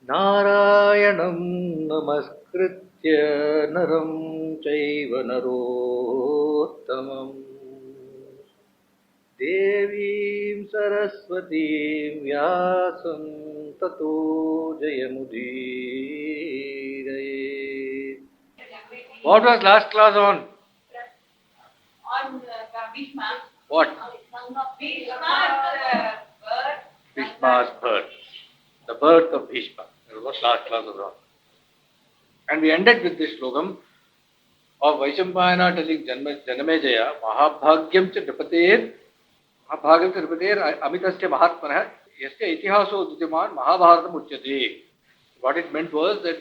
नारायणं नमस्कृत्य नरं चैव नरोत्तमं देवीं सरस्वतीं व्यासं ततो जयमुदीरये. What was last class on? On Bhishma. What? Bhishma's birth. The birth of Bhishma. That was what last class was on. And we ended with this slogam of Vaishambhayana telling Janamejaya, Mahabhagyam cha Nripater, Mahabhagyam cha Nripater Amitasya Mahatmanah, Yasya Itihaso Dutiman, Mahabharatam Uchyate. What it meant was that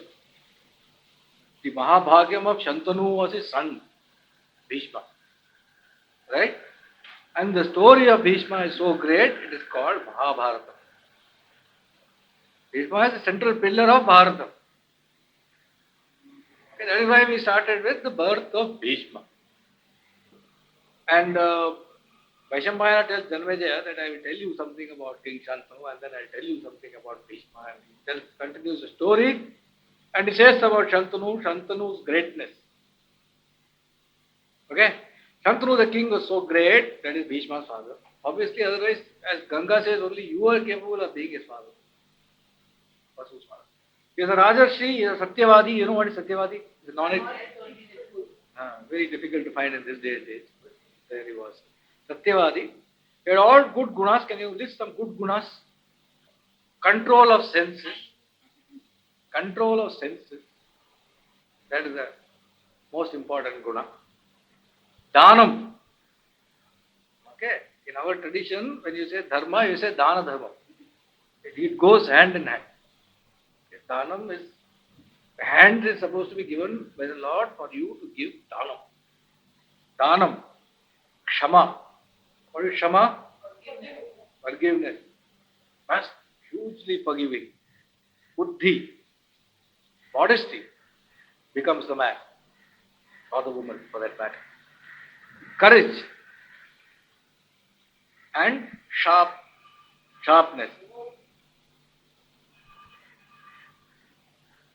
the Mahabhagyam of Shantanu was his son, Bhishma. Right? And the story of Bhishma is so great, it is called Mahabharata. Bhishma is the central pillar of Bharata. And that is why we started with the birth of Bhishma. And Vaishambhayana tells Janamejaya that I will tell you something about King Shantanu and then I will tell you something about Bhishma. And he continues the story and he says about Shantanu's greatness. Okay? Shantanu the king was so great, that is Bhishma's father. Obviously, otherwise, as Ganga says, only you are capable of being his father. Vasu's father. He is a Rajarshi, he is a Satyavadi. You know what is Satyavadi? It's a knowledge. Very difficult to find in this day and age. But there he was. Satyavadi. He had all good gunas. Can you list some good gunas? Control of senses. Control of senses. That is the most important guna. Dhanam. Okay. In our tradition, when you say dharma, you say dana dharma. It goes hand in hand. Dhanam is, hand is supposed to be given by the Lord for you to give dhanam. Dhanam. Kshama. What is Kshama? Forgiveness. That's hugely forgiving. Buddhi. Modesty becomes the man. Or the woman for that matter. Courage. And sharpness.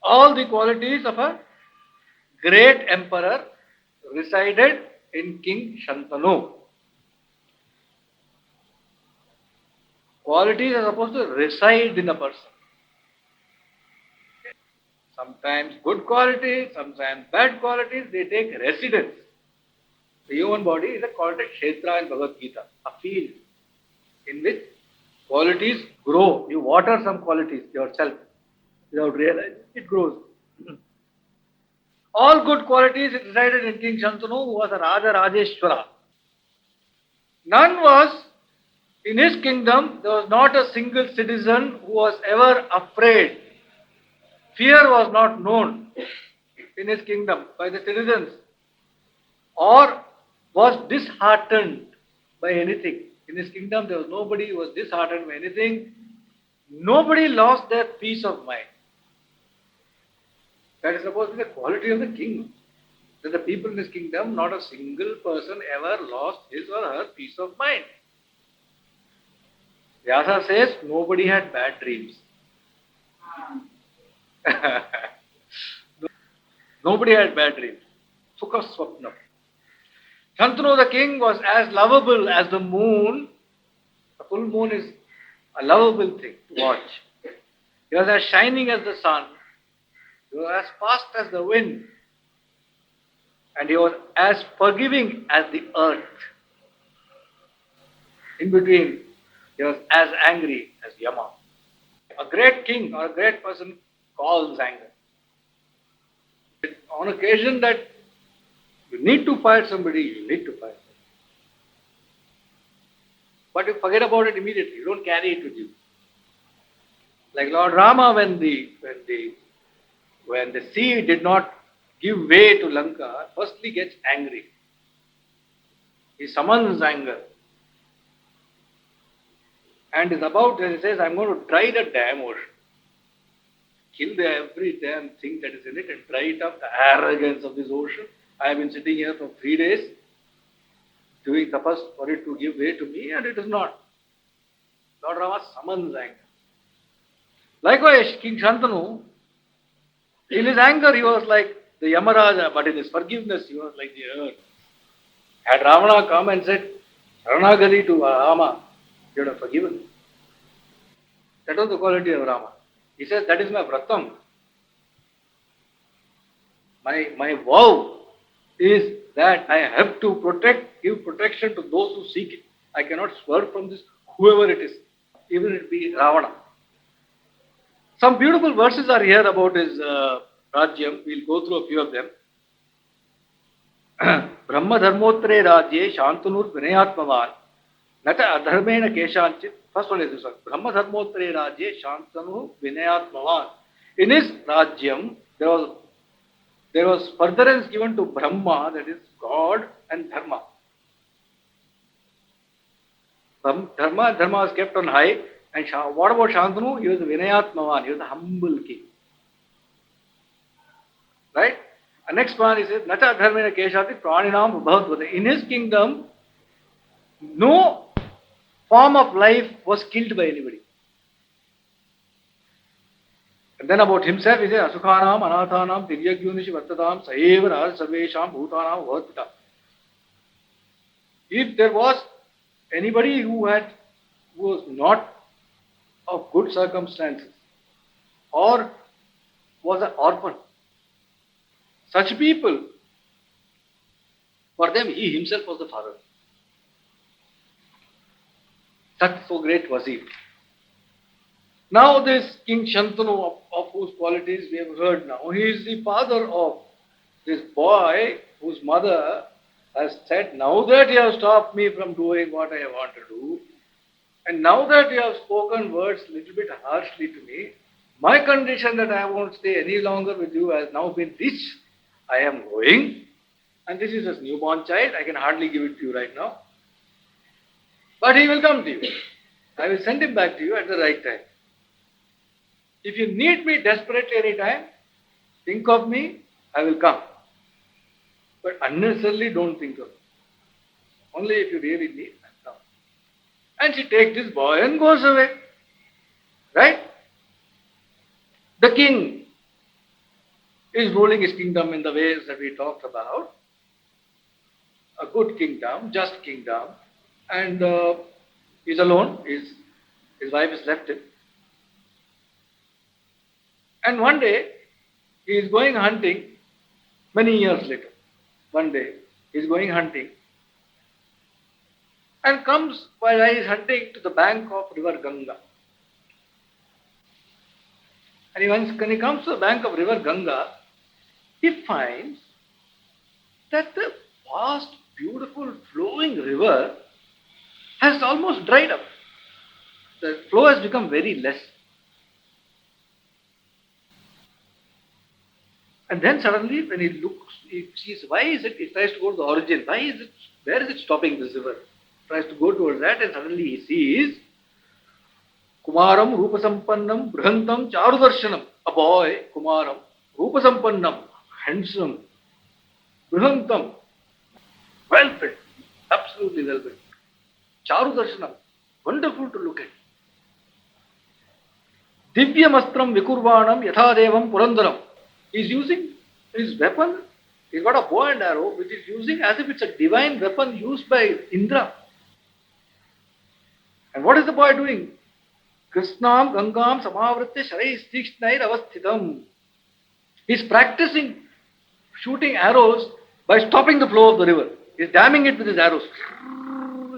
All the qualities of a great emperor resided in King Shantanu. Qualities are supposed to reside in a person. Sometimes good qualities, sometimes bad qualities, they take residence. The human body is called a kshetra in Bhagavad Gita, a field in which qualities grow. You water some qualities yourself without realizing. It grows. All good qualities resided in King Shantanu, who was a Raja Rajeshwara. None was, in his kingdom, there was not a single citizen who was ever afraid. Fear was not known in his kingdom by the citizens or was disheartened by anything. In his kingdom, there was nobody who was disheartened by anything. Nobody lost their peace of mind. That is supposed to be the quality of the king. That the people in his kingdom, not a single person ever lost his or her peace of mind. Vyasa says nobody had bad dreams. Nobody had bad dreams. Sukha Swapnam. Shantanu the king was as lovable as the moon. The full moon is a lovable thing to watch. He was as shining as the sun. He was as fast as the wind. And he was as forgiving as the earth. In between, he was as angry as Yama. A great king or a great person calls anger. On occasion that you need to fight somebody, you need to fight somebody. But you forget about it immediately. You don't carry it with you. Like Lord Rama, when the sea did not give way to Lanka, firstly gets angry. He summons anger. And is about, as he says, I'm going to dry the damn ocean. Kill every damn thing that is in it and dry it up. The arrogance of this ocean. I have been sitting here for 3 days doing tapas for it to give way to me, and it is not. Lord Rama summons anger. Likewise, King Shantanu, in his anger, he was like the Yamaraja, but in his forgiveness, he was like the earth. Had Ravana come and said, Ranagari to Rama, you would have forgiven. That was the quality of Rama. He says, that is my vratam. My vow is that I have to give protection to those who seek it. I cannot swerve from this, whoever it is, even it be Ravana. Some beautiful verses are here about his Rajyam. We'll go through a few of them. ब्रह्म धर्मोत्तरे राज्ये शांतनुर विनयात्मवान नट अधर्मेण केशांचित. First one is this one. ब्रह्म धर्मोत्तरे राज्ये Shantanu विनयात्मवान. In his Rajyam, there was furtherance given to Brahma, that is God, and Dharma. Dharma and Dharma was kept on high. And what about Shantanu? He was Vinayatmavan, he was a humble king. Right? And next one he says, Nacha Dharmena Keshati Praninam Bhavadvate. In his kingdom, no form of life was killed by anybody. And then about himself, he says, Asukhanam, Anathanam, Tiryagyunishi Vartadam, Saeva Raj Sarvesham, Bhutanam, Bhavatpita. If there was anybody who was not of good circumstances or was an orphan, such people, for them, he himself was the father. Such so great was he. Now this King Shantanu, of whose qualities we have heard now, he is the father of this boy whose mother has said, now that you have stopped me from doing what I want to do, and now that you have spoken words a little bit harshly to me, my condition that I won't stay any longer with you has now been reached. I am going, and this is a newborn child. I can hardly give it to you right now. But he will come to you. I will send him back to you at the right time. If you need me desperately any time, think of me, I will come. But unnecessarily don't think of me. Only if you really need, come. And she takes this boy and goes away. Right? The king is ruling his kingdom in the ways that we talked about. A good kingdom, just kingdom. And he's alone. His wife has left him. And one day, he is going hunting, many years later. One day, he is going hunting and comes while he is hunting to the bank of river Ganga. And when he comes to the bank of river Ganga, he finds that the vast, beautiful, flowing river has almost dried up. The flow has become very less. And then suddenly, when he looks, he sees, why is it, he tries to go to the origin, where is it stopping this river? Tries to go towards that, and suddenly he sees Kumaram Rupasampannam Brihantam Charudarshanam. A boy, Kumaram, Rupasampannam, handsome, Brihantam, well built, absolutely well built. Charudarshanam, wonderful to look at. Divyamastram Vikurvanam Yathadevam Purandaram. He's using his weapon. He's got a bow and arrow, which is using as if it's a divine weapon used by Indra. And what is the boy doing? Krishnam Gangam Samavritte Sharai Stiksnair Avasthitam. He's practicing shooting arrows by stopping the flow of the river. He's damming it with his arrows.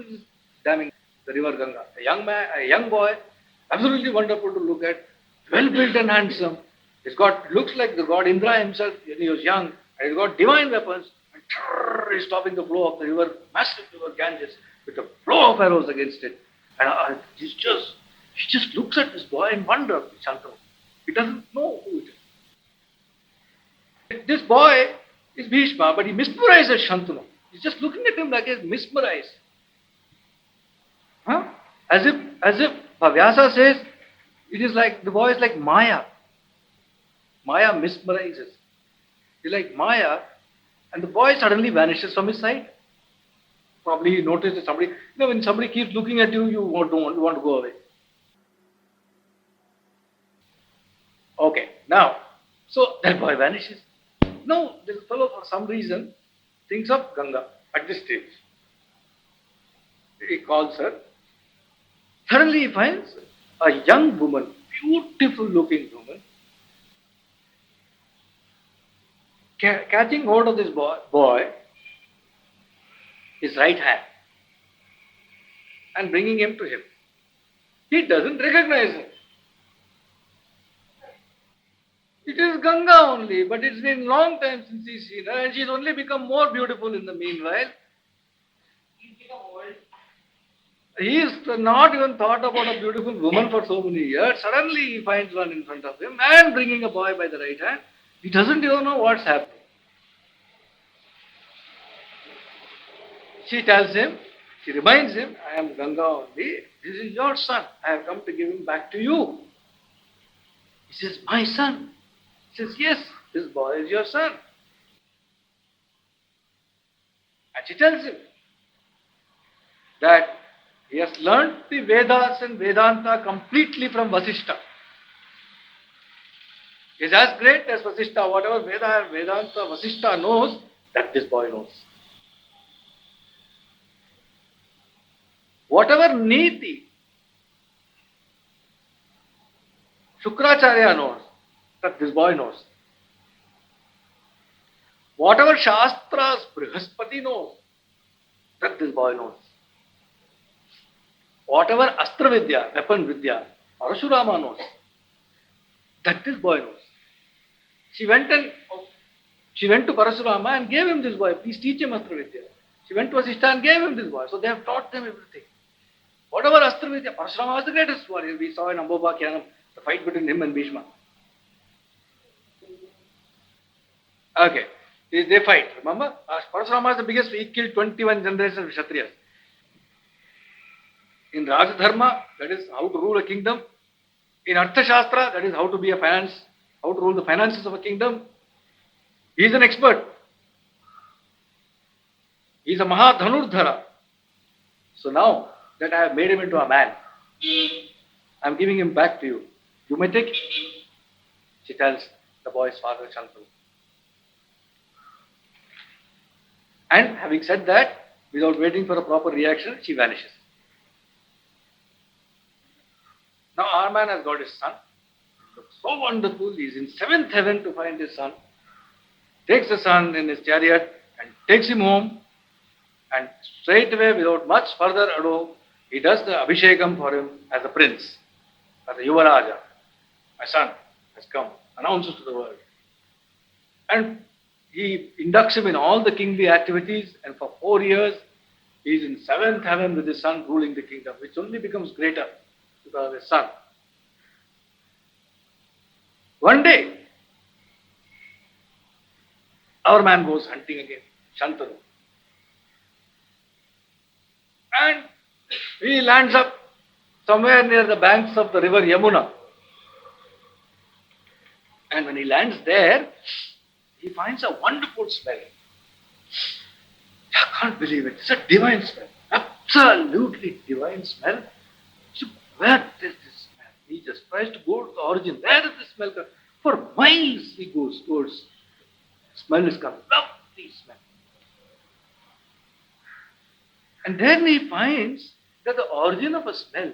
He's damming the river Ganga. A young boy, absolutely wonderful to look at, well built and handsome. Looks like the god Indra himself when he was young, and he's got divine weapons, and he's stopping the flow of the river, massive river Ganges, with a flow of arrows against it. And he just looks at this boy in wonder, Shantanu. He doesn't know who it is. This boy is Bhishma, but he mesmerizes Shantanu. He's just looking at him like he's mesmerized. Huh? As if Vyasa says, it is like, the boy is like Maya. Maya mesmerizes. He's like Maya, and the boy suddenly vanishes from his sight. Probably he noticed that somebody, when somebody keeps looking at you, you want to go away. So that boy vanishes. Now this fellow for some reason thinks of Ganga at this stage. He calls her. Suddenly he finds a young woman, beautiful looking woman, catching hold of this boy, his right hand, and bringing him to him. He doesn't recognize her. It is Ganga only, but it's been long time since he's seen her, and she's only become more beautiful in the meanwhile. He's not even thought about a beautiful woman for so many years. Suddenly he finds one in front of him and bringing a boy by the right hand. He doesn't even know what's happening. She tells him, she reminds him, I am Ganga only. This is your son. I have come to give him back to you. He says, my son. He says, yes, this boy is your son. And she tells him that he has learnt the Vedas and Vedanta completely from Vasishtha. He is as great as Vasishtha. Whatever Veda and Vedanta Vasishtha knows, that this boy knows. Whatever Niti Shukracharya knows, that this boy knows. Whatever Shastras Brihaspati knows, that this boy knows. Whatever Astra Vidya, weapon Vidya, Parashurama knows, that this boy knows. She went to Parashurama and gave him this boy. Please teach him Astra Vidya. She went to Vasishtha and gave him this boy. So they have taught them everything. Whatever Astra Vidya, Parashurama was the greatest warrior. We saw in Ambova Kyanam, the fight between him and Bhishma. Okay. They fight. Remember? Parashurama is the biggest. He killed 21 generations of Kshatriyas. In Rajadharma, that is how to rule a kingdom. In Arthashastra, that is how to be how to rule the finances of a kingdom. He is an expert. He is a Mahadhanurdhara. So now that I have made him into a man, I am giving him back to you. You may take it. She tells the boy's father, Shantanu. And having said that, without waiting for a proper reaction, she vanishes. Now our man has got his son. Looks so wonderful. He is in seventh heaven to find his son. Takes the son in his chariot and takes him home. And straight away, without much further ado, he does the Abhishekam for him as a prince, as a Yuvaraja. My son has come, announces to the world. And he inducts him in all the kingly activities, and for 4 years, he is in seventh heaven with his son ruling the kingdom, which only becomes greater because of his son. One day, our man goes hunting again, Shantanu. And he lands up somewhere near the banks of the river Yamuna. And when he lands there, he finds a wonderful smell. I can't believe it. It's a divine smell. Absolutely divine smell. So where is this smell? He just tries to go to the origin. Where is this smell come? For miles he goes towards. Smell is coming. Lovely smell. And then he finds that the origin of a smell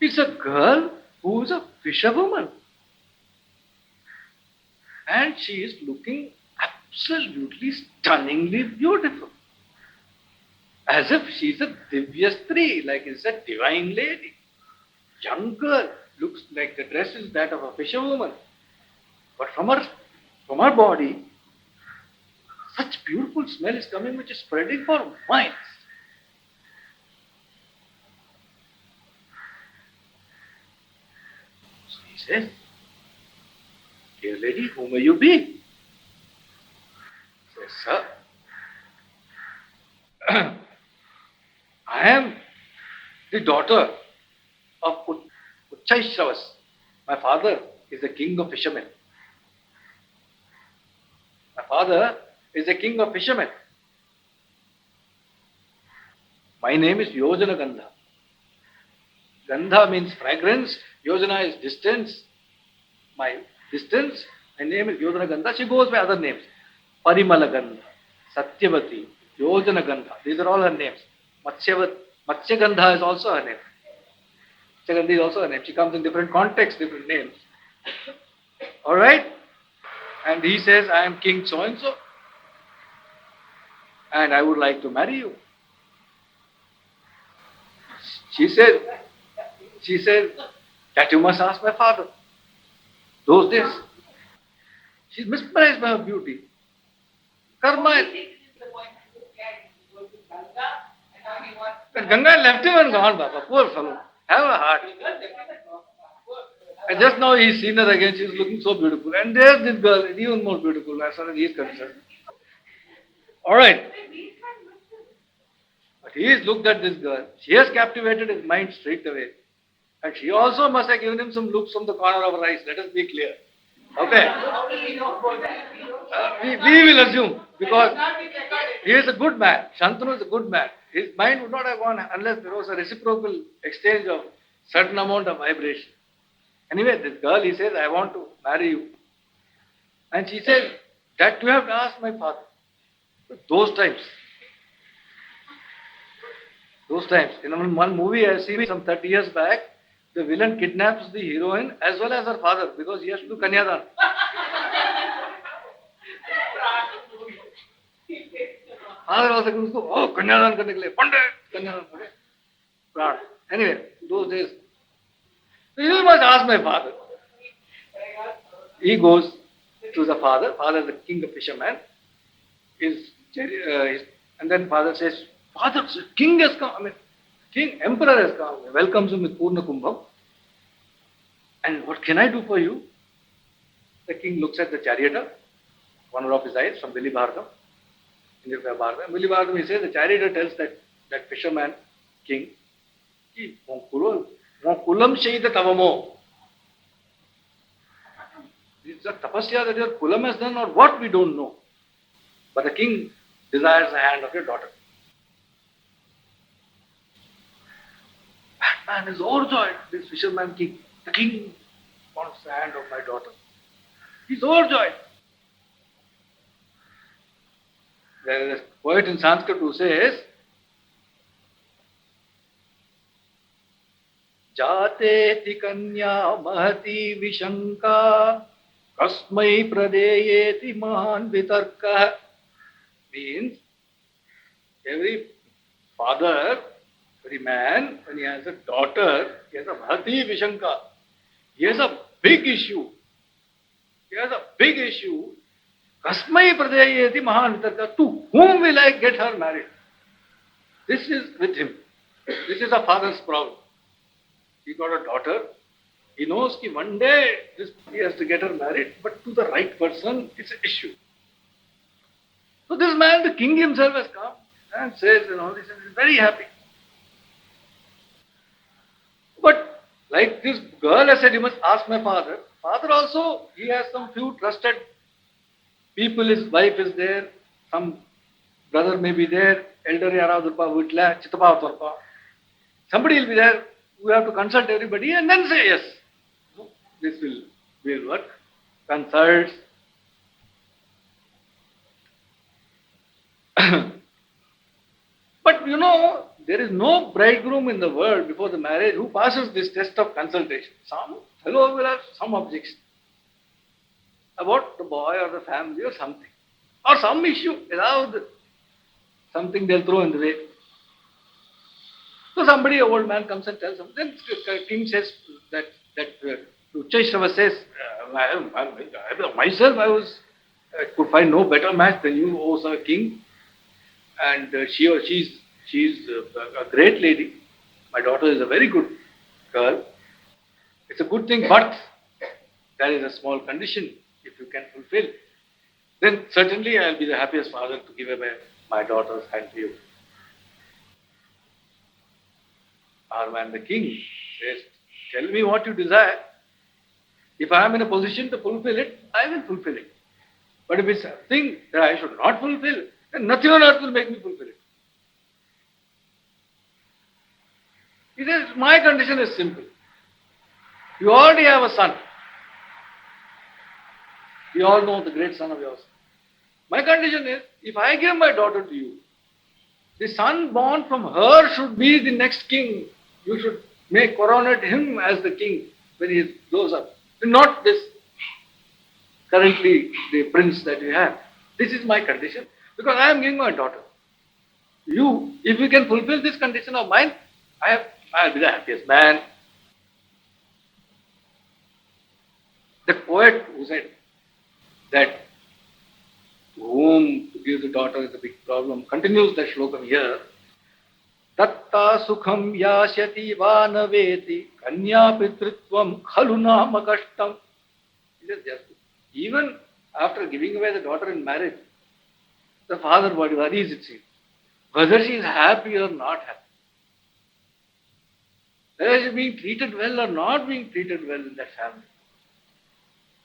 is a girl who is a fisherwoman. And she is looking absolutely stunningly beautiful. As if she is a Divyastri, like it's a divine lady. Young girl, looks like the dress is that of a fisherwoman. But from her body, such beautiful smell is coming which is spreading for miles. So he says, dear lady, who may you be? Says, sir, I am the daughter of Uchchaishravas. My father is the king of fishermen. My father is the king of fishermen. My name is Yojana Gandha. Gandha means fragrance. Yojana is distance. My distance. My name is Yojana Gandha. She goes by other names. Parimala Gandha, Satyavati, Yojana Gandha. These are all her names. Matsya Gandha is also her name. Matsya Gandha is also her name. She comes in different contexts, different names. Alright? And he says, I am King so and so. And I would like to marry you. She said, that you must ask my father. Those days. She's mesmerized by her beauty. Karma. But Ganga left him and gone, Baba. Poor fellow. Have a heart. And just now he's seen her again. She's looking so beautiful. And there's this girl, even more beautiful as far as he's concerned. Alright. But he has looked at this girl. She has captivated his mind straight away. And she also must have given him some looks from the corner of her eyes. Let us be clear. Okay? We will assume, because he is a good man. Shantanu is a good man. His mind would not have gone unless there was a reciprocal exchange of certain amount of vibration. Anyway, this girl, he says, I want to marry you. And she says, that you have to ask my father. Those times, in one movie I see some 30 years back, the villain kidnaps the heroine as well as her father because he has to do Kanyadan. Father also comes to, oh, Kanyadan karne ke liye, Pandit, Kanyadan karne. Pran. Anyway, those days, you must ask my father. He goes to the father. Father is the king of fishermen. And then father says, Father, king has come. King, emperor has come. Welcomes him with Purna Kumbham. And what can I do for you? The king looks at the charioteer, corner of his eyes, from Billy Bhargam. Billy Bhargam, he says, the charioteer tells that fisherman, king, Kulam Shaita Tavamo. It's a tapasya that your Kulam has done or what, we don't know. But the king desires the hand of your daughter. That man is overjoyed, this fisherman king. The king wants the hand of my daughter. He's overjoyed. There is a poet in Sanskrit who says, Jate kanya mahati vishanka kasmai pradeyeti mahan vitarka. Means, every father, every man, when he has a daughter, he has a mahati vishanka. He has a big issue. Kasmai pradeyeti mahan vitarka. To whom will I get her married? This is with him. This is a father's problem. He got a daughter. He knows that one day he has to get her married, but to the right person, it's an issue. So this man, the king himself, has come and says, this is very happy. But like this girl has said, you must ask my father. Father also, he has some few trusted people. His wife is there. Some brother may be there. Elder Yaradurpa Vitla, Chitapa Turpa. Somebody will be there. We have to consult everybody and then say yes. This will work. Consults. But there is no bridegroom in the world before the marriage who passes this test of consultation. Some fellow will have some objection about the boy or the family or something. Or some issue, something they'll throw in the way. So somebody, an old man, comes and tells him. Then the king says that Ucheshrava says, myself I could find no better match than you, O sir king. And she's a great lady. My daughter is a very good girl. It's a good thing, but there is a small condition. If you can fulfill, then certainly I'll be the happiest father to give away my daughter's hand to you. When the king says, tell me what you desire. If I am in a position to fulfill it, I will fulfill it. But if it's a thing that I should not fulfill, then nothing on earth will make me fulfill it. He says, my condition is simple. You already have a son. We all know the great son of yours. My condition is, if I give my daughter to you, the son born from her should be the next king. You should coronate him as the king when he grows up. Not this currently the prince that you have. This is my condition because I am giving my daughter. You, if you can fulfill this condition of mine, I'll be the happiest man. The poet who said that whom to give the daughter is a big problem continues that slokam here. Tatta sukham yasyati vanaveti kanya pitritvam khalu nama kashtam. He says, yes, even after giving away the daughter in marriage, the father worries it seems, whether she is happy or not happy. Whether she is being treated well or not being treated well in that family.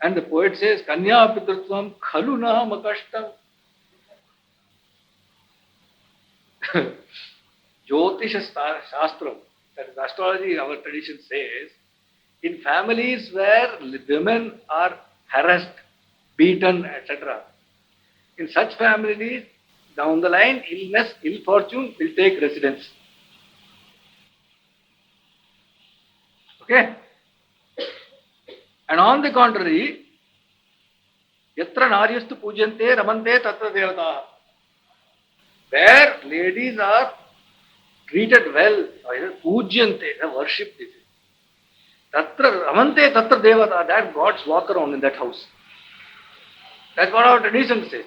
And the poet says, Kanya Pitritvam Khalu Nama Kashtam. Jyotisha Shastram, that is astrology, our tradition says, in families where women are harassed, beaten, etc., in such families, down the line, illness, ill fortune will take residence. Okay? And on the contrary, yatra naryastu pujyante ramante tatra devata. Where ladies are treated well, pujyante, worship this. Tatra ramante tatra devata, that gods walk around in that house. That's what our tradition says.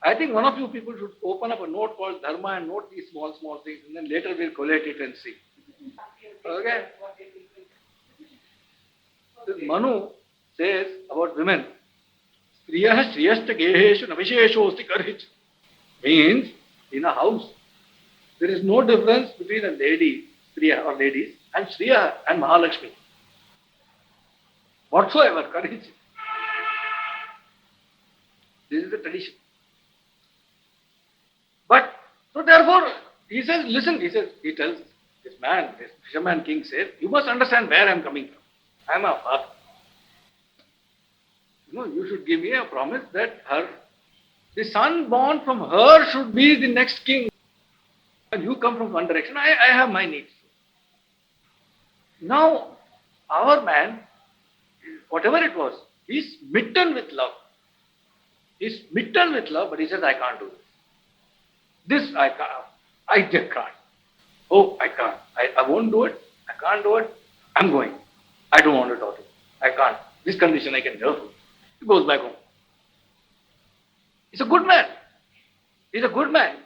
I think one of you people should open up a note called Dharma and note these small things, and then later we'll collate it and see. Okay? This Manu says about women, Striyah Striyashta Geheshu Navisheshosti Karich. Means, in a house, there is no difference between a lady, Striya or ladies, and Striya and Mahalakshmi. Whatsoever, courage. This is the tradition. But, so therefore, he says, listen, he tells this man, this fisherman king says, you must understand where I am coming from. I am a father. You should give me a promise that the son born from her should be the next king. And you come from one direction, I have my needs. Now, our man, whatever it was, he's smitten with love. He's smitten with love, but he says, I can't do this. This I can't. I just can't. Oh, I can't. I won't do it. I can't do it. I'm going. I don't want a daughter. I can't. This condition I can never do. He goes back home. He's a good man. He's a good man.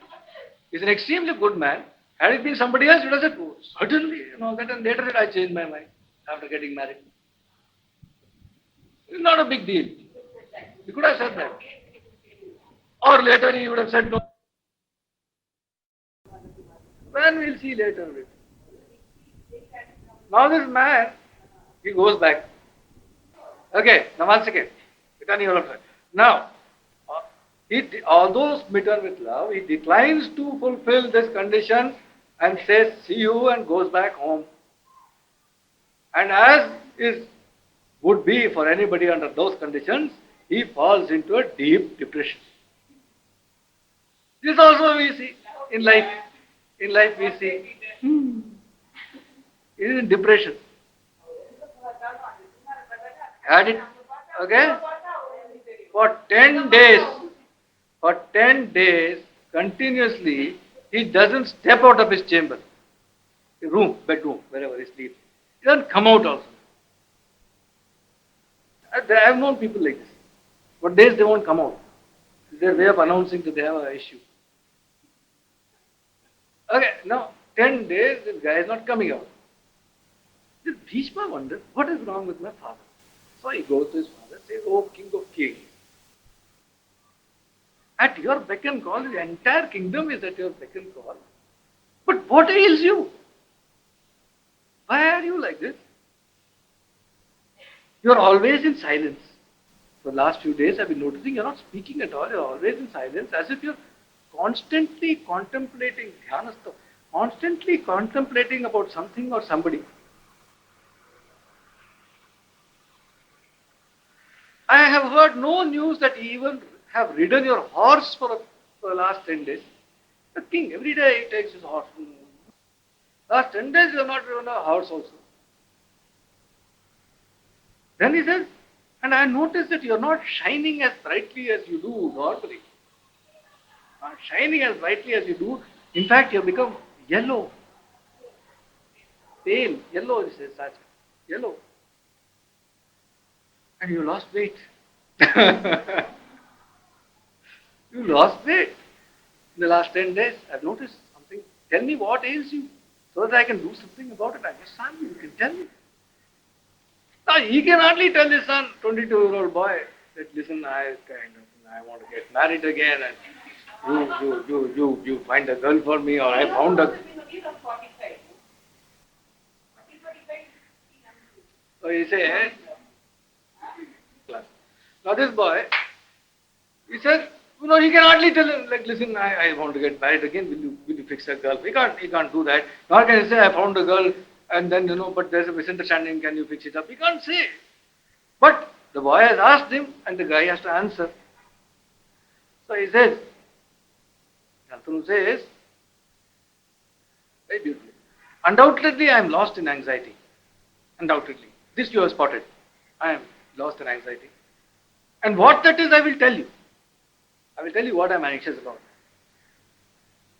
He's an extremely good man. Had it been somebody else, he would have said, oh, certainly, that, and later I changed my mind after getting married. It's not a big deal. He could have said that. Or later he would have said no. Then we'll see later. Now this man, he goes back. Okay, now once again. Now, although smitten with love, he declines to fulfill this condition and says, see you, and goes back home. And as would be for anybody under those conditions, he falls into a deep depression. This also we see in life. In life we see. He is in depression. Had it, okay? For 10 days, continuously, he doesn't step out of his chamber. Room, bedroom, wherever he sleeps. He doesn't come out also. I have known people like this. For days they won't come out. It's their way of announcing that they have an issue. Okay, now 10 days this guy is not coming out. This Bhishma wonders, what is wrong with my father? So he goes to his father and says, oh king of kings, at your beck and call, the entire kingdom is at your beck and call. But what ails you? Why are you like this? You are always in silence. For the last few days I've been noticing you're not speaking at all, you're always in silence, as if you're constantly contemplating dhyanastha. constantly contemplating about something or somebody. I have heard no news that you even have ridden your horse for the last 10 days. The king, every day he takes his horse. Last 10 days you have not ridden a horse also. Then he says, and I noticed that you are not shining as brightly as you do normally. Not shining as brightly as you do. In fact, you have become yellow. Pale, yellow, he says, such. Yellow. And you lost weight. You lost weight in the last 10 days. I've noticed something. Tell me what ails you so that I can do something about it. I'm your son, you can tell me. Now, he can hardly tell his son, 22-year-old boy, that listen, I want to get married again, and you find a girl for me, or I found a. So he said, now this boy, he said, he can hardly tell him, like, listen, I want to get married again, will you fix a girl? He can't do that. Nor can he say, I found a girl, and then, but there's a misunderstanding, can you fix it up? He can't say. But the boy has asked him, and the guy has to answer. So he says, Shantanu says, very beautifully, undoubtedly I am lost in anxiety. Undoubtedly. This you have spotted. I am lost in anxiety. And what that is, I will tell you. I will tell you what I am anxious about.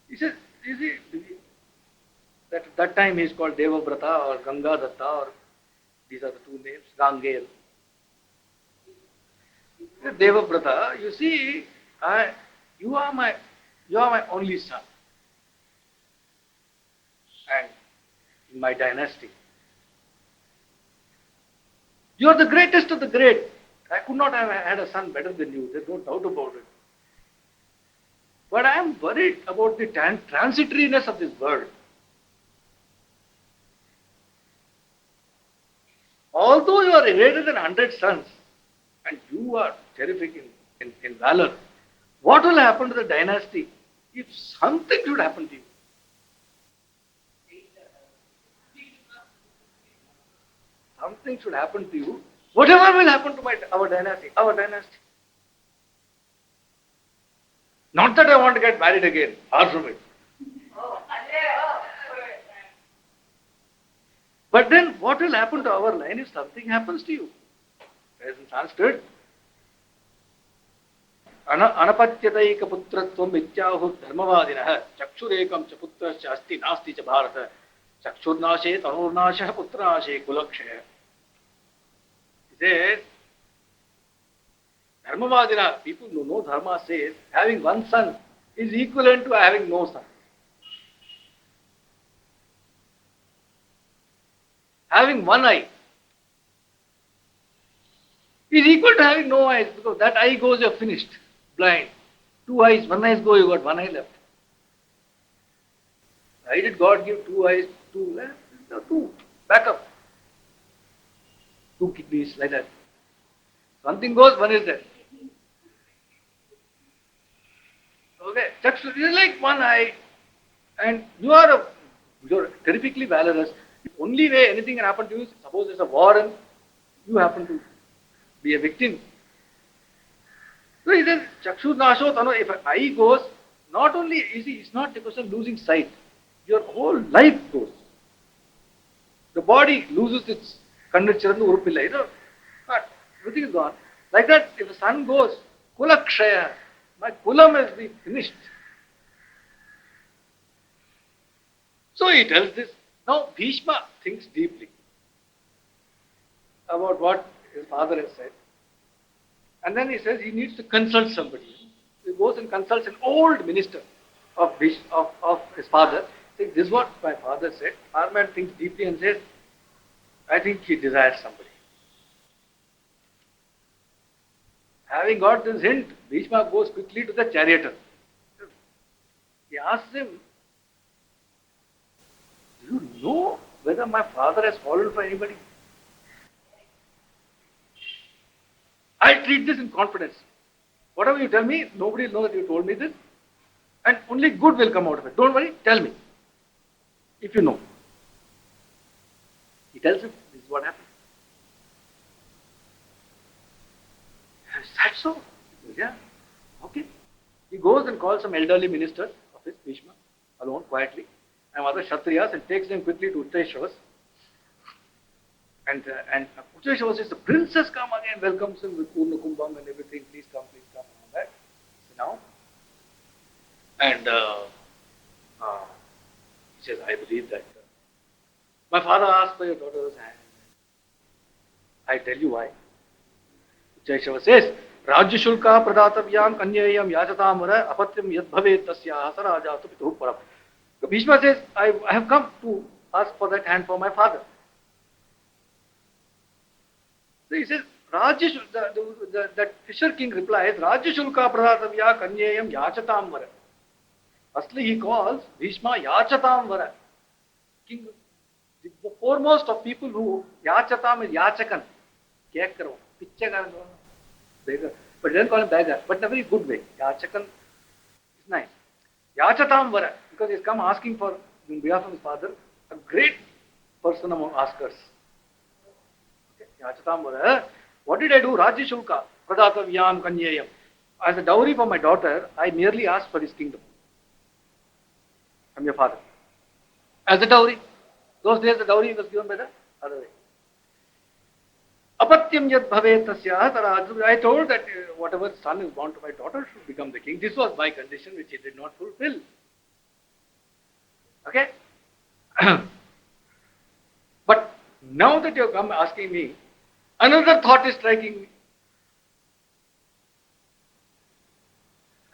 He says, you see, at that time he is called Devabrata or Ganga Datta, or these are the two names, Gangel. Devabrata, you see, you are my only son. And in my dynasty. You are the greatest of the great. I could not have had a son better than you. There's no doubt about it. But I am worried about the transitoriness of this world. Although you are greater than 100 sons, and you are terrific in valor, what will happen to the dynasty if something should happen to you? Something should happen to you. Whatever will happen to our dynasty. Not that I want to get married again, far from it. But then what will happen to our line if something happens to you? As in Sanskrit, Anapatyataika putratvam mityahu dharmavadinah chakshurekam cha putrascha asti nasti cha bharata chakshurnashe tanurnashe putranashe kulakshaya. He says, Dharmavadina, people who know Dharma says, having one son is equivalent to having no son. Having one eye is equal to having no eyes, because that eye goes, you're finished, blind. Two eyes, one eye go, you got one eye left. Why did God give two eyes, two left? No, two, back up. Two kidneys, like that. Something goes, one is there. Okay, Chakshu is like one eye, and you're terrifically valorous. The only way anything can happen to you is, suppose there's a war and you happen to be a victim. So he says, Chakshu Nasho Tano, if an eye goes, not only, you see, it's not a question of losing sight, your whole life goes. The body loses its Kandachirandu Urupilla, everything is gone. Like that, if the sun goes, Kulakshaya, my kulam has been finished. So he tells this. Now Bhishma thinks deeply about what his father has said. And then he says he needs to consult somebody. He goes and consults an old minister of his father. Says, this is what my father said. Our man thinks deeply and says, I think he desires somebody. Having got this hint, Bhishma goes quickly to the charioteer. He asks him, do you know whether my father has fallen for anybody? I'll treat this in confidence. Whatever you tell me, nobody will know that you told me this, and only good will come out of it. Don't worry, tell me. if you know. He tells him, this is what happened. Is that so? He says, yeah, okay. He goes and calls some elderly ministers of his, Bhishma, alone, quietly, and other Kshatriyas, and takes them quickly to Utteshwar. And Utteshwar says, the princess come again, welcomes him with Purna Kumbham and everything, please come, and all that. So now, and he says, I believe that my father asked for your daughter's hand. I tell you why. Utteshwar says, Rajya Shulka Pradatavyam Kanyayam Yajatamara Apatyam Yad Bhavet Tasya Sarajatu Pituh Param. Bhishma says, I have come to ask for that hand for my father. So he says, that fisher king replies, Rajya Shulka Pradatavyam Kanyayam Yachatamara. Firstly, he calls Bhishma Yachatamvara. King, the foremost of people who Yachatam is Yachakan. Kekaro, Pichakaran, beggar. But they don't call him beggar, but in a very good way. Yachakan is nice. Yachatamvara, because he's come asking for, on behalf of his father, a great person among askers. Okay. Yachatamvara, what did I do? Rajya Shulka, Pradatavyam Kanyayam. As a dowry for my daughter, I merely asked for his kingdom. From your father. As a dowry. Those days the dowry was given by the other way. Apatyam yad bhavet tasya taraj. I told that whatever son is born to my daughter should become the king. This was my condition which he did not fulfill. Okay? But now that you have come asking me, another thought is striking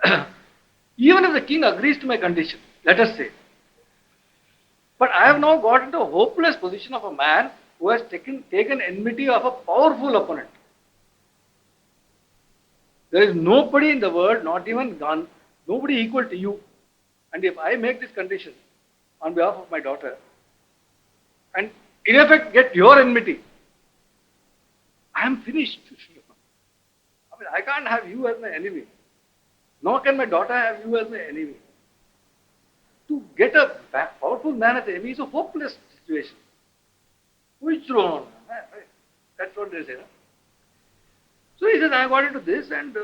me. Even if the king agrees to my condition, let us say, but I have now got into a hopeless position of a man who has taken enmity of a powerful opponent. There is nobody in the world, not even God, nobody equal to you. And if I make this condition on behalf of my daughter, and in effect get your enmity, I am finished. I mean, I can't have you as my enemy. Nor can my daughter have you as my enemy. To get a powerful man as an enemy is a hopeless situation. Which wrong? That's what they say. No? So he says, I got into this, and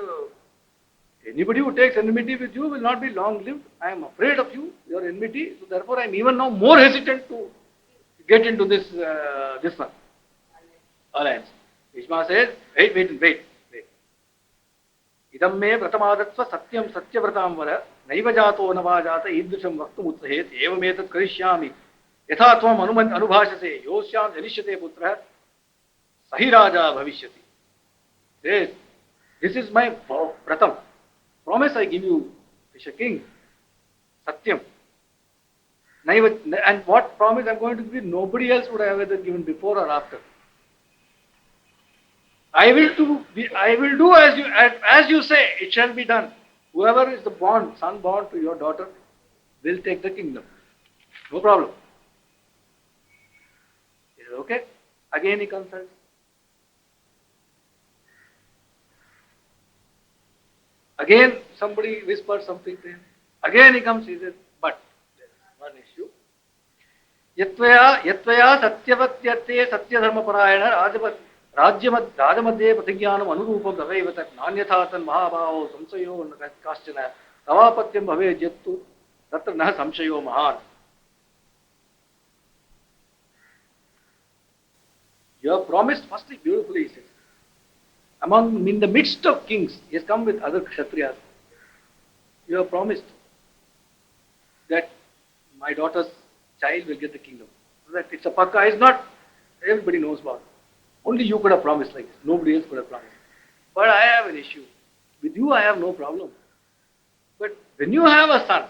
anybody who takes enmity with you will not be long lived. I am afraid of you, your enmity. So therefore I am even now more hesitant to get into this one. Alliance. Bhishma says, wait. Idam me vratamadhatva satyam satyavratamvara naiva jato navajata idvisham vaktum utsahet evametat karishyami yatha tvam anubhashase yosyam janishyate putra sahi raja bhavishyati. Says, this is my vratam. Promise I give you, Fisher King. Satyam. And what promise I am going to give, nobody else would have ever given before or after. I will do as you say, it shall be done. Whoever is the son born to your daughter will take the kingdom. No problem. Is it okay? Again he consults. Again somebody whispers something to him. Again he comes, he says, but there is one issue. Yatvaya satyavatyate satyadharma parayana Rajamadhye Patignanam Anurupam Daveva Tat Nanyatatan Mahabhavo Samsayo Kashchana Tavapatyam Bhave Jettu Tatra Nah Samshayo Mahan. You have promised, firstly beautifully he says, in the midst of kings, he has come with other Kshatriyas. You have promised that my daughter's child will get the kingdom. So that it's a pakka, it's not, everybody knows about it. Only you could have promised like this. Nobody else could have promised. But I have an issue. With you I have no problem. But when you have a son,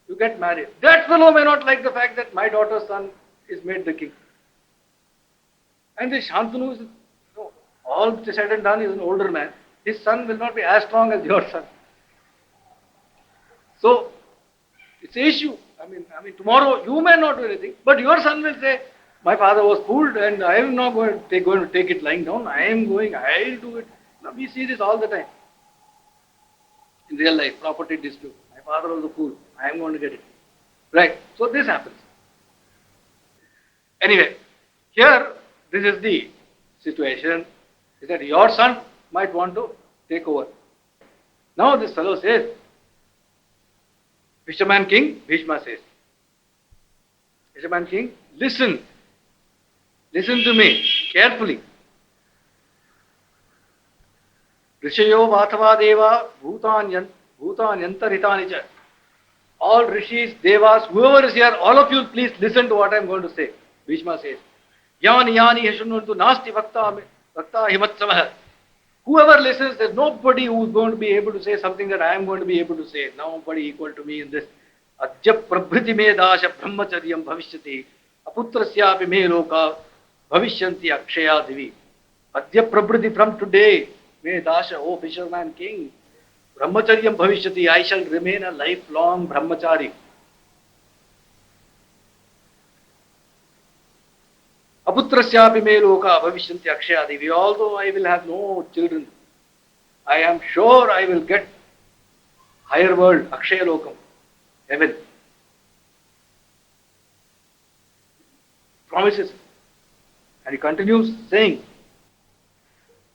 you get married. That fellow may not like the fact that my daughter's son is made the king. And this Shantanu is, all said and done, is an older man. His son will not be as strong as your son. So, it's an issue. I mean, tomorrow you may not do anything, but your son will say, my father was fooled and I am not going to take it lying down. I'll do it. Now, we see this all the time. In real life, property dispute. My father was a fool. I am going to get it. Right. So this happens. Anyway, here, this is the situation, is that your son might want to take over. Now this fellow says, Fisherman King, Bhishma says, Fisherman King, listen to me carefully. Rishayo Vatava Deva Bhutan Yantaritani cha. All rishis, devas, whoever is here, all of you please listen to what I am going to say. Bhishma says, Yani Yani Heshununtu Nasti Vakta Himatsavah. Whoever listens, there's nobody who is going to be able to say something that I am going to be able to say. Nobody equal to me in this. Adya Prabhriti me dasha brahmacharyam bhavishyati aputrasyapi me loka bhavishyanti akshaya divi. Adya Prabhriti, from today, me dasha, O fisherman king, brahmacharyam bhavishyati, I shall remain a lifelong brahmachari. Aputrasyapi me loka bhavishyanti akshaya divi. Although I will have no children, I am sure I will get higher world, akshaya lokam, heaven. Promises. And he continues saying,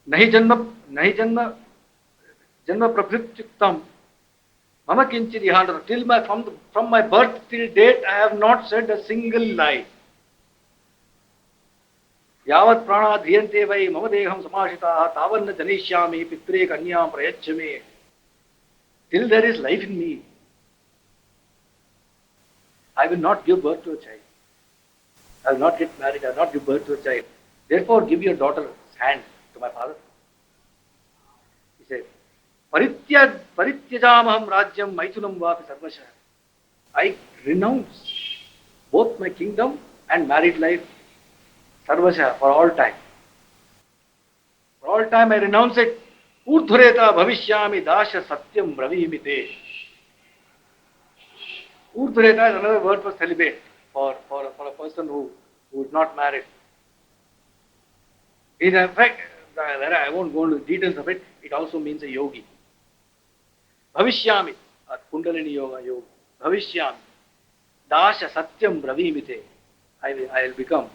Nahi janma prabhrityuktam mama kinchid ihandra. Till from my birth till date, I have not said a single lie. Yavat prana dhriyante vai mama deham samashita tavanna janishyami pitre kanyam prayachame. Till there is life in me, I will not give birth to a child. I will not get married. I will not give birth to a child. Therefore, give your daughter's hand to my father. He said, Parityajamaham rajyam maitunam vapi sarvasha. I renounce both my kingdom and married life, sarvasha, for all time. For all time I renounce it. Urdhureta bhavishyami dasha satyam bravimite. Urdhureta is another word for celibate, for a person who is not married. In fact, I won't go into the details of it, it also means a yogi. Bhavishyami, Kundalini yoga. Bhavishyami, dasha satyam bravimite. I will become,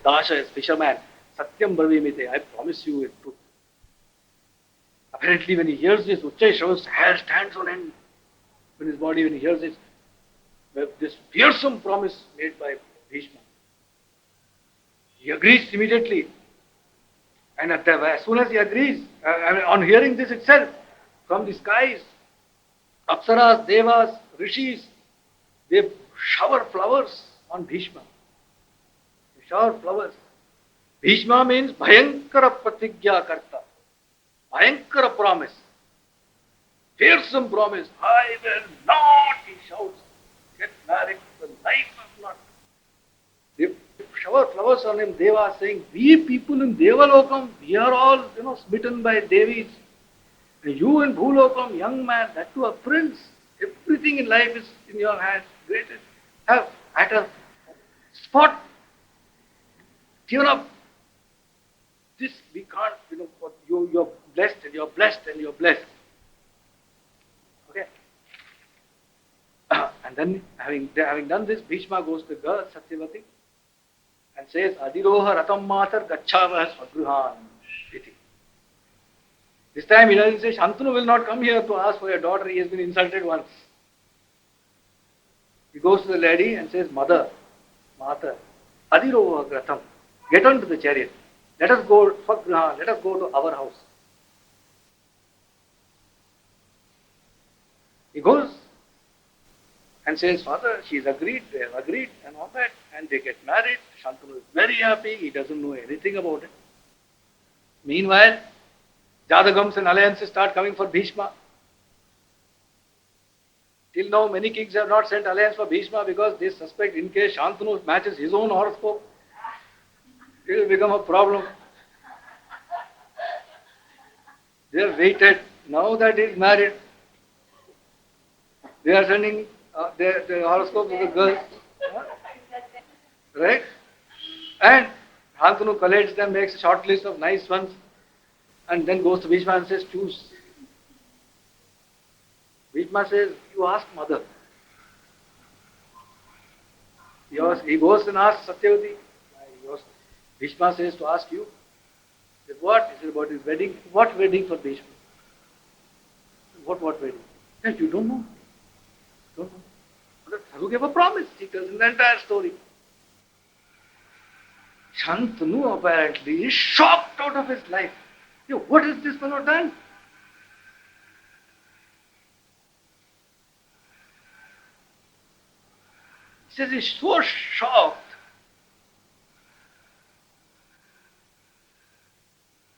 dasha is fisherman, satyam bravimite, I promise you it truth. Apparently when he hears this, Uchchai Shravas hair stands on end in his body when he hears this fearsome promise made by Bhishma. He agrees immediately. And as soon as he agrees, on hearing this itself, from the skies, Apsaras, Devas, Rishis, they shower flowers on Bhishma. They shower flowers. Bhishma means Bhayankara Pratigya Karta. Bhayankara promise. Fearsome promise. I will not, he shouts, get married to the life of not. They shower flowers on him. Deva saying, we people in Devalokam, we are all, smitten by Devis. And you in Bhulokam, young man, that too a prince. Everything in life is in your hands. Greatest. Have at a spot. Tune up. This we can't, you're blessed and you're blessed and you're blessed. Okay. And then having done this, Bhishma goes to the girl, Satyavati, and says, Adiroha Ratam Matar Gacchava Svagruhan Iti. This time he doesn't say, Shantanu will not come here to ask for your daughter, he has been insulted once. He goes to the lady and says, Mother, Adiroha Ratam, get onto the chariot. Let us go, Svagruhan, let us go to our house. He goes and says, Father, she's agreed, they have agreed and all that, and they get married. Shantanu is very happy, he doesn't know anything about it. Meanwhile, Jadagams and alliances start coming for Bhishma. Till now, many kings have not sent alliance for Bhishma because they suspect in case Shantanu matches his own horoscope, it will become a problem. They have waited. Now that he is married, they are sending the horoscope of the girl. Right? And Shantanu collates them, makes a short list of nice ones, and then goes to Bhishma and says, choose. Bhishma says, you ask mother. He goes and asks Satyavati. Bhishma says to ask you, he said, what? He said, about his wedding. What wedding for Bhishma? What wedding? He said, you don't know. Don't know. But Tharu gave a promise. He tells him the entire story. Shantanu apparently is shocked out of his life. Yo, what has this fellow done? He says he's so shocked.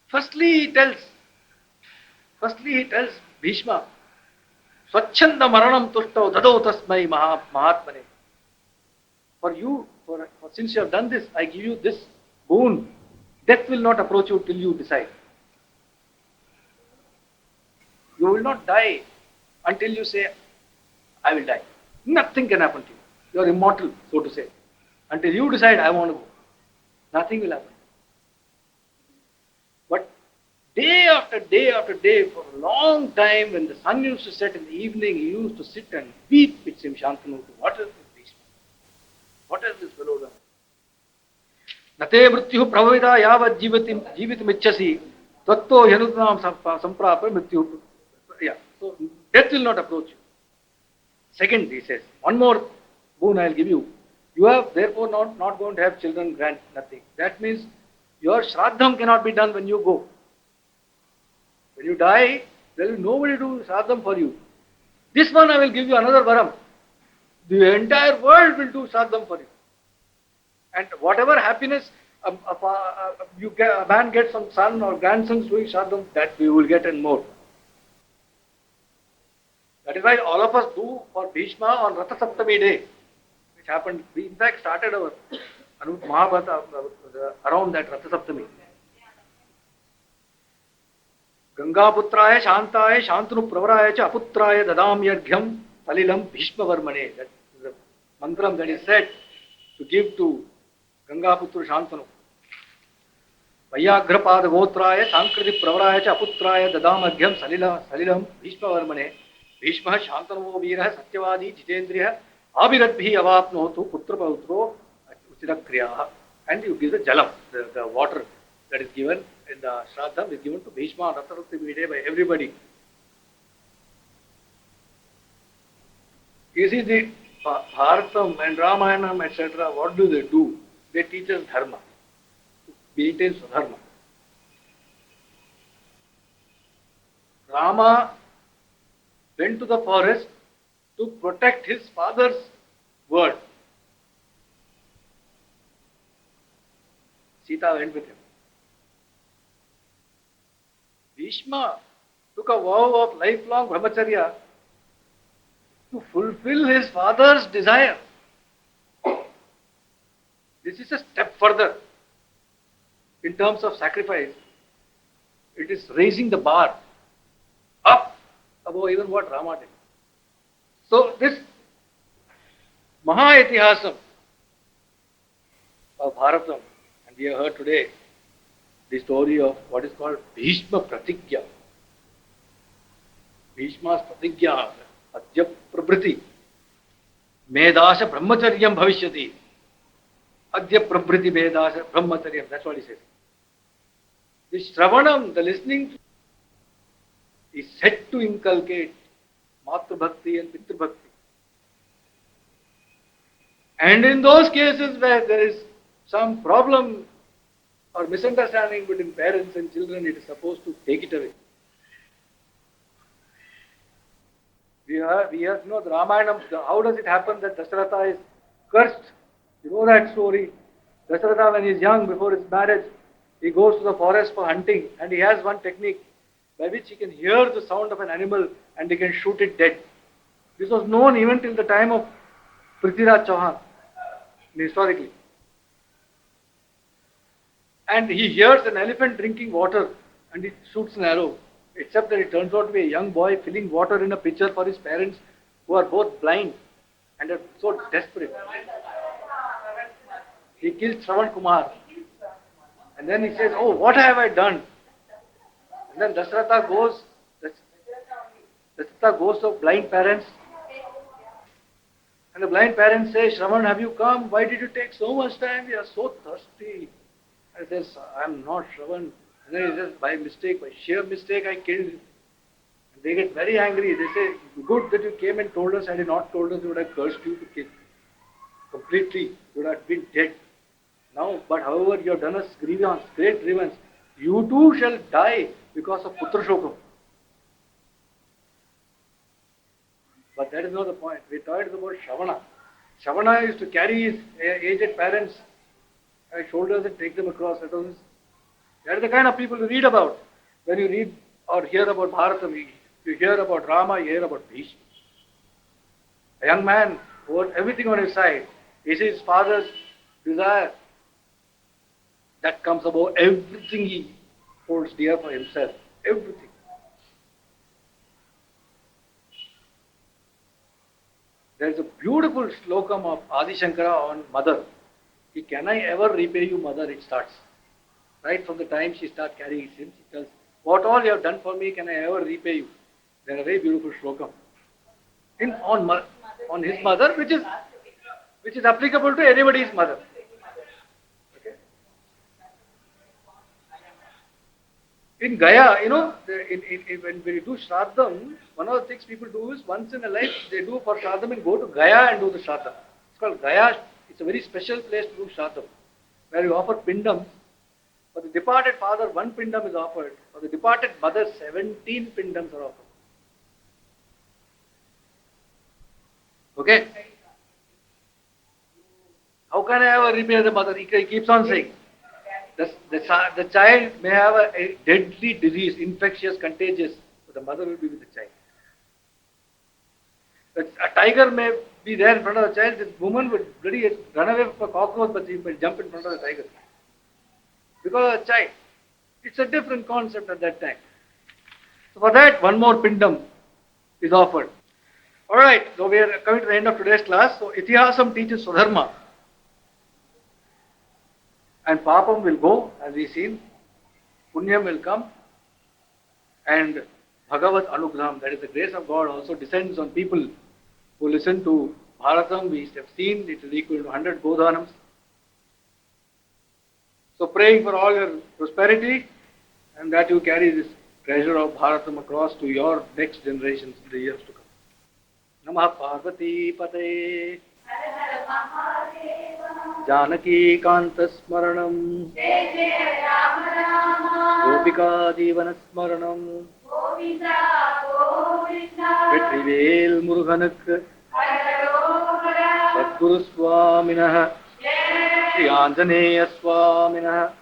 Firstly, he tells Bhishma, Swachchanda maranam tushtav dadau tasmai mahatmane. For you, since you have done this, I give you this boon. Death will not approach you till you decide. You will not die until you say, I will die. Nothing can happen to you. You are immortal, so to say. Until you decide, I want to go. Nothing will happen. But day after day after day, for a long time, when the sun used to set in the evening, he used to sit and weep with him, Shantanu. What is this Bhishma? What has this fellow done? Nate mrityu pravavida yavad jivitam ichchasi tatto yanutnam samprapa mrityu. Yeah, so death will not approach you. Second, he says, one more boon I will give you. You have therefore not going to have children, grant nothing. That means your shraddham cannot be done when you go. When you die, there will be nobody to do shraddham for you. This one I will give you another varam. The entire world will do shraddham for you. And whatever happiness a man gets from son or grandsons doing shraddham, that we will get and more. That is why all of us do for Bhishma on Ratha Saptami day, which happened. We in fact started our Mahabharata around that Ratha Saptami. Gangaputraya Shantaye Shantanu Pravaraya cha Aputraya Dadam Yarghyam Salilam Bhishma Varmane. That is the mantram that is said to give to Gangaputra Shantanu. Vayagrapada Gotraya Sankriti Pravaraya cha Aputraya Dadam Yarghyam Salilam Bhishma Varmane. Bhishma Shantanu Veera Satyavadi Jitendriya Abhiradbhi Avapnotu Putra Pautro Uchirakriya. And you give the jalam, the water that is given in the Shraddham is given to Bhishma on Ratha Saptami day by everybody. You see, the Bharatam and Ramayanam, etc., what do? They teach us dharma, maintain dharma. Rama went to the forest to protect his father's word. Sita went with him. Bhishma took a vow of lifelong brahmacharya to fulfill his father's desire. This is a step further in terms of sacrifice. It is raising the bar up above even what Rama did. So this Maha Itihasam of Bharatam, and we have heard today the story of what is called Bhishma Pratigya. Bhishma's Pratigya, Adya Prabhriti, Medasha Brahmacharyam Bhavishyati. Adya Prabhriti Medasha Brahmacharyam, that's what he says. The Shravanam, the listening, is set to inculcate Matra Bhakti and Pitra Bhakti. And in those cases where there is some problem or misunderstanding between parents and children, it is supposed to take it away. We have the Ramayana. How does it happen that Dasharatha is cursed? You know that story. Dasharatha, when he is young, before his marriage, he goes to the forest for hunting, and he has one technique by which he can hear the sound of an animal and he can shoot it dead. This was known even till the time of Prithviraj Chauhan, historically. And he hears an elephant drinking water and he shoots an arrow, except that it turns out to be a young boy filling water in a pitcher for his parents, who are both blind and are so desperate. He kills Shravan Kumar. And then he says, oh, what have I done? And then Dasharatha goes to blind parents. And the blind parents say, Shravan, have you come? Why did you take so much time? We are so thirsty. I says, I'm not Shravan. And then he says, by mistake, by sheer mistake, I killed him. And they get very angry. They say, good that you came and told us. Had you not told us, we would have cursed you to kill. Completely. You would have been dead. Now, but however, you have done us grievance, great grievance. You too shall die because of Putra Shokam. But that is not the point. We talked about Shravana. Shravana used to carry his aged parents on shoulders and take them across. That are the kind of people you read about. When you read or hear about Bharatam, you hear about Rama, you hear about Bhishma. A young man who had everything on his side. He sees his father's desire. That comes above everything he holds dear for himself. Everything. There is a beautiful slokam of Adi Shankara on mother. Can I ever repay you, mother? It starts. Right from the time she starts carrying sins, she tells, what all you have done for me, can I ever repay you? There is a very beautiful slokam. On his mother, which is applicable to anybody's mother. Okay? In Gaya, when we do Shraddham, one of the things people do is once in a life they do for Shraddham and go to Gaya and do the Shraddham. It's called Gaya. It's a very special place to do Shraddham, where you offer pindams. For the departed father, one pindam is offered. For the departed mother, 17 pindams are offered. Okay? How can I ever repay the mother? He keeps on saying. The child may have a deadly disease, infectious, contagious, but the mother will be with the child. A tiger may be there in front of the child, this woman would really run away from a cockroach, but she will jump in front of the tiger. Because of the child. It's a different concept at that time. So for that, one more pindam is offered. Alright, so we are coming to the end of today's class. So Itihasam teaches Swadharma. And Papam will go, as we've seen. Punyam will come. And Bhagavat Anugraham, that is the grace of God, also descends on people who listen to Bharatam. We have seen it is equal to 100 Godhanams. So praying for all your prosperity and that you carry this treasure of Bharatam across to your next generations in the years to come. Namah Parvati Pate Janaki Kanta Smaranam Gopika Jeevana Smaranam Vetrivel Muruganak Sadguru Swaminah Shri Anjaneya Swaminah